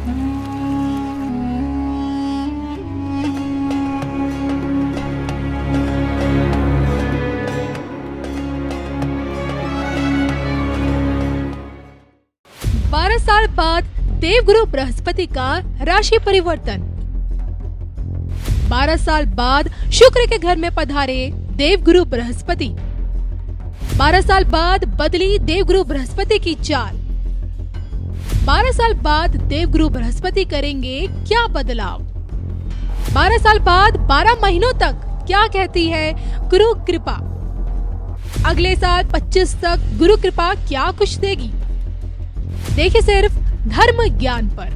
बारह साल बाद देवगुरु बृहस्पति का राशि परिवर्तन। 12 साल बाद शुक्र के घर में पधारे देवगुरु बृहस्पति। 12 साल बाद बदली देवगुरु बृहस्पति की चाल। 12 साल बाद देवगुरु बृहस्पति करेंगे क्या बदलाव। 12 साल बाद 12 महीनों तक क्या कहती है गुरु कृपा। अगले साल 25 तक गुरु कृपा क्या कुछ देगी। देखिए सिर्फ धर्म ज्ञान पर।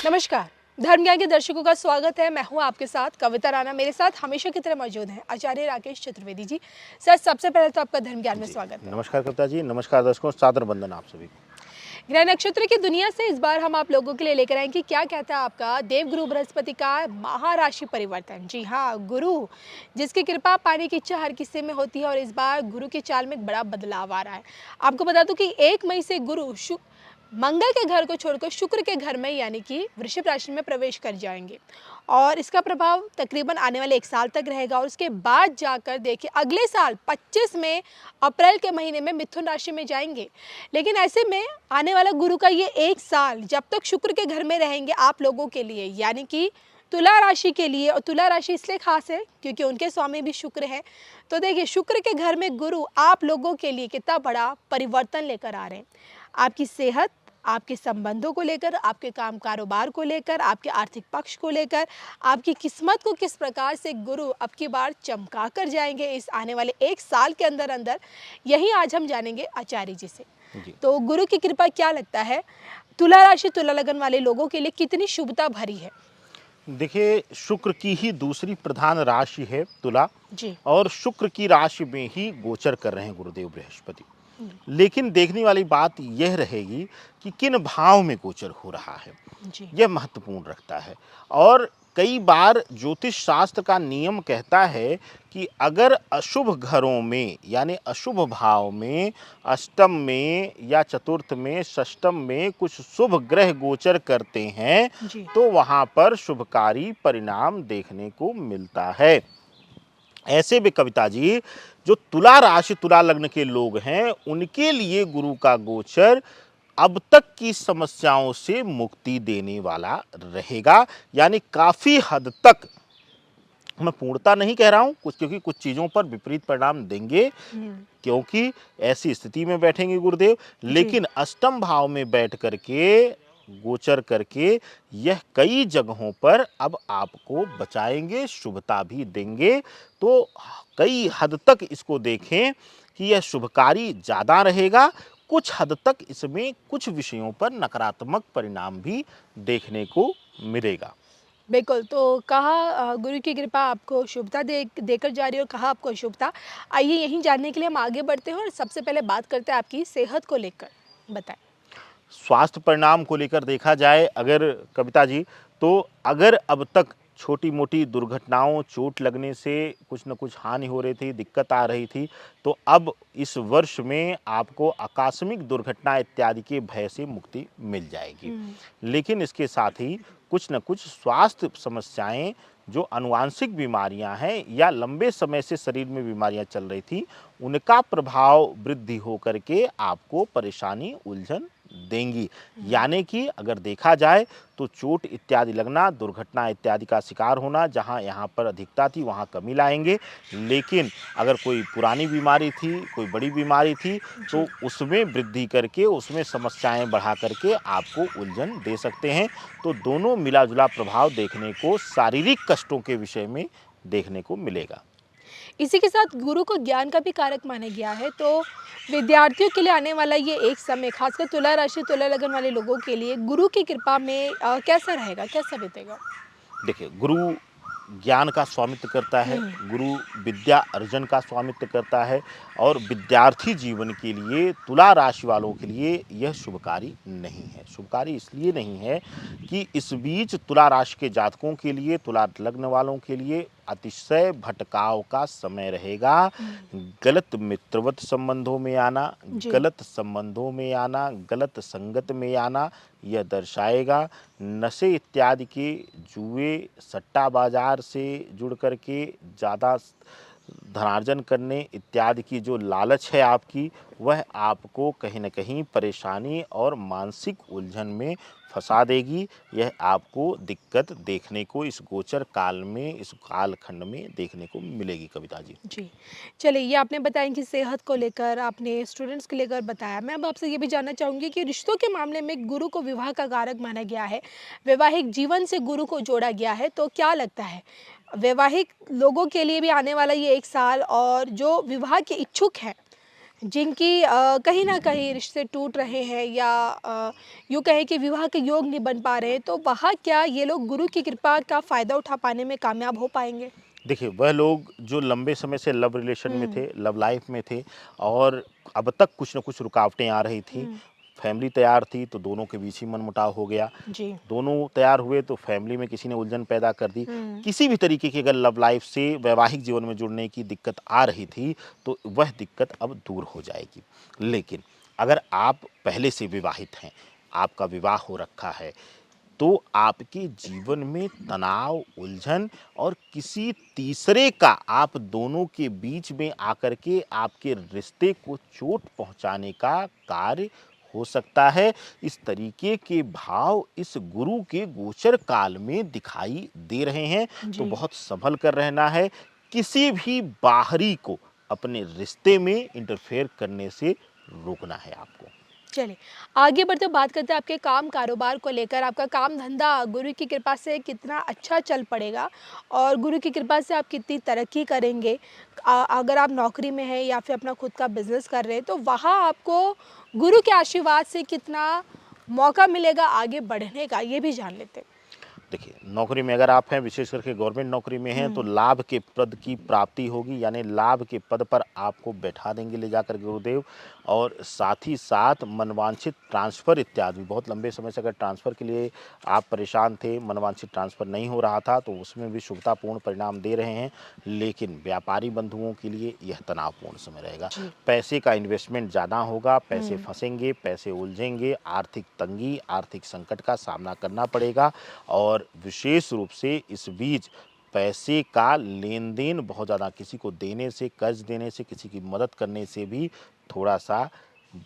नमस्कार, धर्म ज्ञान के दर्शकों का स्वागत है। मैं हूं आपके साथ कविता राणा। मेरे साथ हमेशा की तरह मौजूद हैं आचार्य राकेश चतुर्वेदी जी। सर, सबसे पहले तो आपका धर्म ज्ञान में स्वागत है। नमस्कार कविता जी, नमस्कार दर्शकों, सादर वंदन आप सभी को। ग्रह नक्षत्र की दुनिया से इस बार हम आप लोगों के लिए लेकर आए कि क्या कहता है आपका देवगुरु बृहस्पति का महाराशि परिवर्तन। जी हाँ, गुरु जिसकी कृपा पाने की इच्छा हर किसी में होती है और इस बार गुरु की चाल में एक बड़ा बदलाव आ रहा है। आपको बता दूं कि 1 मई से गुरु मंगल के घर को छोड़कर शुक्र के घर में यानी कि वृषभ राशि में प्रवेश कर जाएंगे और इसका प्रभाव तकरीबन आने वाले 1 साल तक रहेगा। और उसके बाद जाकर देखिए अगले साल 25 में अप्रैल के महीने में मिथुन राशि में जाएंगे। लेकिन ऐसे में आने वाला गुरु का ये 1 साल जब तक शुक्र के घर में रहेंगे आप लोगों के लिए यानी कि तुला राशि के लिए, और तुला राशि इसलिए खास है क्योंकि उनके स्वामी भी शुक्र हैं। तो देखिए शुक्र के घर में गुरु आप लोगों के लिए कितना बड़ा परिवर्तन लेकर आ रहे हैं। आपकी सेहत, आपके संबंधों को लेकर, आपके काम कारोबार को लेकर, आपके आर्थिक पक्ष को लेकर, आपकी किस्मत को किस प्रकार से गुरु अब की बार चमका कर जाएंगे इस आने वाले 1 साल के अंदर अंदर, यही आज हम जानेंगे आचार्य जी से। तो गुरु की कृपा क्या लगता है तुला राशि तुला लगन वाले लोगों के लिए कितनी शुभता भरी है। देखिए, शुक्र की ही दूसरी प्रधान राशि है तुला जी। और शुक्र की राशि में ही गोचर कर रहे हैं गुरुदेव बृहस्पति। लेकिन देखने वाली बात यह रहेगी कि किन भाव में गोचर हो रहा है, यह महत्वपूर्ण रखता है। और कई बार ज्योतिष शास्त्र का नियम कहता है कि अगर अशुभ घरों में यानी अशुभ भाव में, अष्टम में या चतुर्थ में, षष्टम में कुछ शुभ ग्रह गोचर करते हैं तो वहां पर शुभकारी परिणाम देखने को मिलता है। ऐसे में कविता जी, जो तुला राशि तुला लग्न के लोग हैं उनके लिए गुरु का गोचर अब तक की समस्याओं से मुक्ति देने वाला रहेगा। यानी काफी हद तक, मैं पूर्णता नहीं कह रहा हूं कुछ, क्योंकि कुछ चीजों पर विपरीत परिणाम देंगे क्योंकि ऐसी स्थिति में बैठेंगे गुरुदेव। लेकिन अष्टम भाव में बैठ करके गोचर करके यह कई जगहों पर अब आपको बचाएंगे, शुभता भी देंगे। तो कई हद तक इसको देखें कि यह शुभकारी ज़्यादा रहेगा। कुछ हद तक इसमें कुछ विषयों पर नकारात्मक परिणाम भी देखने को मिलेगा। बिल्कुल, तो कहा गुरु की कृपा आपको शुभता देकर जा रही है और कहा आपको अशुभता। आइए यहीं जानने के लिए हम आगे बढ़ते हैं और सबसे पहले बात करते हैं आपकी सेहत को लेकर। बताएं। स्वास्थ्य परिणाम को लेकर देखा जाए अगर कविता जी, तो अगर अब तक छोटी मोटी दुर्घटनाओं, चोट लगने से कुछ न कुछ हानि हो रही थी, दिक्कत आ रही थी, तो अब इस वर्ष में आपको आकस्मिक दुर्घटना इत्यादि के भय से मुक्ति मिल जाएगी। लेकिन इसके साथ ही कुछ न कुछ स्वास्थ्य समस्याएं, जो आनुवांशिक बीमारियां हैं या लंबे समय से शरीर में बीमारियां चल रही थी, उनका प्रभाव वृद्धि हो करके आपको परेशानी, उलझन देंगी। यानी कि अगर देखा जाए तो चोट इत्यादि लगना, दुर्घटना इत्यादि का शिकार होना, जहां यहाँ पर अधिकता थी वहां कमी लाएंगे। लेकिन अगर कोई पुरानी बीमारी थी, कोई बड़ी बीमारी थी, तो उसमें वृद्धि करके, उसमें समस्याएं बढ़ा करके आपको उलझन दे सकते हैं। तो दोनों मिला जुला प्रभाव देखने को शारीरिक कष्टों के विषय में देखने को मिलेगा। इसी के साथ गुरु को ज्ञान का भी कारक माना गया है। तो विद्यार्थियों के लिए आने वाला ये एक समय, खासकर तुला राशि तुला लगन वाले लोगों के लिए गुरु की कृपा में कैसा रहेगा, कैसा बीतेगा। देखिए, गुरु ज्ञान का स्वामित्व करता है, गुरु विद्या अर्जन का स्वामित्व करता है और विद्यार्थी जीवन के लिए, तुला राशि वालों के लिए यह शुभकारी नहीं है। शुभकारी इसलिए नहीं है कि इस बीच तुला राशि के जातकों के लिए, तुला लग्न वालों के लिए अतिशय भटकाव का समय रहेगा। गलत मित्रवत संबंधों में आना, गलत संबंधों में आना, गलत संगत में आना यह दर्शाएगा। नशे इत्यादि के, जुए, सट्टा बाजार से जुड़ करके ज़्यादा धनार्जन करने इत्यादि की जो लालच है आपकी, वह आपको कहीं न कहीं परेशानी और मानसिक उलझन में फंसा देगी। यह आपको दिक्कत देखने को इस गोचर काल में, इस कालखंड में देखने को मिलेगी कविता जी। जी। चलिए, ये आपने बताया कि सेहत को लेकर, आपने स्टूडेंट्स को लेकर बताया। मैं अब आपसे ये भी जानना चाहूँगी कि रिश्तों के मामले में गुरु को विवाह का कारक माना गया है, वैवाहिक जीवन से गुरु को जोड़ा गया है, तो क्या लगता है, वैवाहिक लोगों के लिए भी आने वाला ये 1 साल, और जो विवाह के इच्छुक हैं, जिनकी कहीं न कहीं रिश्ते टूट रहे हैं, या यूँ कहें कि विवाह के योग नहीं बन पा रहे हैं, तो वहाँ क्या ये लोग गुरु की कृपा का फ़ायदा उठा पाने में कामयाब हो पाएँगे? देखिए, वह लोग जो लंबे समय से लव रिलेशन में हुँ, थे, लव लाइफ में थे और अब तक कुछ न कुछ रुकावटें आ रही थी। हुँ। फैमिली तैयार थी तो दोनों के बीच ही मनमुटाव हो गया। जी। दोनों तैयार हुए तो फैमिली में किसी ने उलझन पैदा कर दी। हुँ। किसी भी तरीके की अगर लव लाइफ से वैवाहिक जीवन में जुड़ने की दिक्कत आ रही थी, तो वह दिक्कत अब दूर हो जाएगी। लेकिन अगर आप पहले से विवाहित हैं, आपका विवाह हो रखा है, तो आपके जीवन में तनाव, उलझन और किसी तीसरे का आप दोनों के बीच में आकर के आपके रिश्ते को चोट पहुंचाने का कार्य हो सकता है। इस तरीके के भाव इस गुरु के गोचर काल में दिखाई दे रहे हैं, तो जी। बहुत संभल कर रहना है। किसी भी बाहरी को अपने रिश्ते में इंटरफेयर करने से रोकना है आपको। चलिए, आगे बढ़ते हुए बात करते हैं आपके काम कारोबार को लेकर। आपका काम-धंधा गुरु की कृपा से कितना अच्छा चल पड़ेगा, और गुरु की कृपा से आप कितनी तरक्की करेंगे? अगर आप नौकरी में हैं या फिर अपना खुद का बिज़नेस कर रहे हैं, तो वहाँ आपको गुरु के आशीर्वाद से कितना मौका मिलेगा आगे बढ़ने का? ये भी जान लेते हैं। देखिए, नौकरी में अगर आप हैं, विशेष करके गवर्नमेंट नौकरी में हैं, तो हुँ। लाभ के पद की प्राप्ति होगी, यानी लाभ के पद पर आपको बैठा देंगे ले जाकर गुरुदेव। और साथ ही साथ मनवांछित ट्रांसफ़र इत्यादि, बहुत लंबे समय से अगर ट्रांसफ़र के लिए आप परेशान थे, मनवांछित ट्रांसफ़र नहीं हो रहा था, तो उसमें भी शुभतापूर्ण परिणाम दे रहे हैं। लेकिन व्यापारी बंधुओं के लिए यह तनावपूर्ण समय रहेगा। जी। पैसे का इन्वेस्टमेंट ज़्यादा होगा, पैसे हुँ। फँसेंगे, पैसे उलझेंगे, आर्थिक तंगी, आर्थिक संकट का सामना करना पड़ेगा। और विशेष रूप से इस बीच पैसे का लेन-देन बहुत ज़्यादा, किसी को देने से, कर्ज देने से, किसी की मदद करने से भी थोड़ा-सा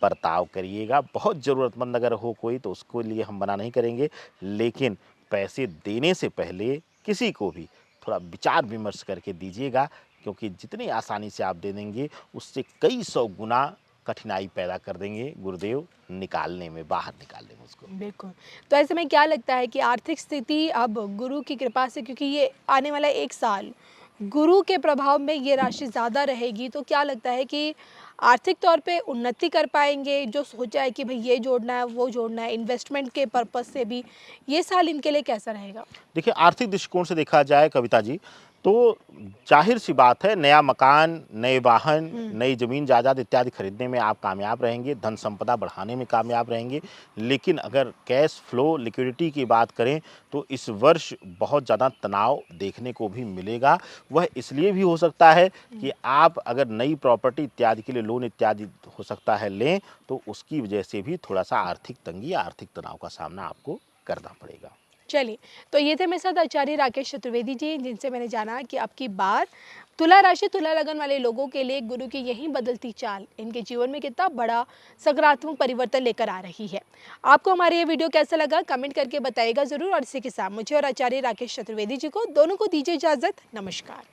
बर्ताव करिएगा। बहुत ज़रूरतमंद अगर हो कोई तो उसके लिए हम मना नहीं करेंगे, लेकिन पैसे देने से पहले किसी को भी थोड़ा विचार-विमर्श करके दीजिएगा, क्योंकि जितनी आसानी से आप दे देंगे, उससे कई सौ गुना कठिनाई पैदा कर देंगे गुरुदेव निकालने में, बाहर निकालने में उसको। बिल्कुल। तो ऐसे में क्या लगता है कि आर्थिक स्थिति अब गुरु की कृपा से, क्योंकि ये आने वाला 1 साल गुरु के प्रभाव में ये राशि ज़्यादा रहेगी, तो क्या लगता है कि आर्थिक तौर पे उन्नति कर पाएँगे? जो सोचा है कि भई ये जोड़ना है, वो जोड़ना है, इन्वेस्टमेंट के पर्पज़ से भी, ये साल इनके लिए कैसा रहेगा? देखिए, आर्थिक दृष्टिकोण से देखा जाए कविता जी, तो ज़ाहिर-सी बात है, नया मकान, नए वाहन, हुँ। नई ज़मीन जायदाद इत्यादि खरीदने में आप कामयाब रहेंगे, धन संपदा बढ़ाने में कामयाब रहेंगे। लेकिन अगर कैश फ्लो, लिक्विडिटी की बात करें, तो इस वर्ष बहुत ज़्यादा तनाव देखने को भी मिलेगा। वह इसलिए भी हो सकता है कि आप अगर नई प्रॉपर्टी इत्यादि के लिए लोन इत्यादि हो सकता है लें, तो उसकी वजह से भी थोड़ा-सा आर्थिक तंगी, आर्थिक तनाव का सामना आपको करना पड़ेगा। चलिए, तो ये थे मेरे साथ आचार्य राकेश चतुर्वेदी जी, जिनसे मैंने जाना कि अब की बार तुला राशि, तुला लगन वाले लोगों के लिए गुरु की यही बदलती चाल इनके जीवन में कितना बड़ा सकारात्मक परिवर्तन लेकर आ रही है। आपको हमारा ये वीडियो कैसा लगा, कमेंट करके बताइएगा ज़रूर, और इसी के साथ मुझे और आचार्य राकेश चतुर्वेदी जी को दोनों को दीजिए इजाज़त। नमस्कार।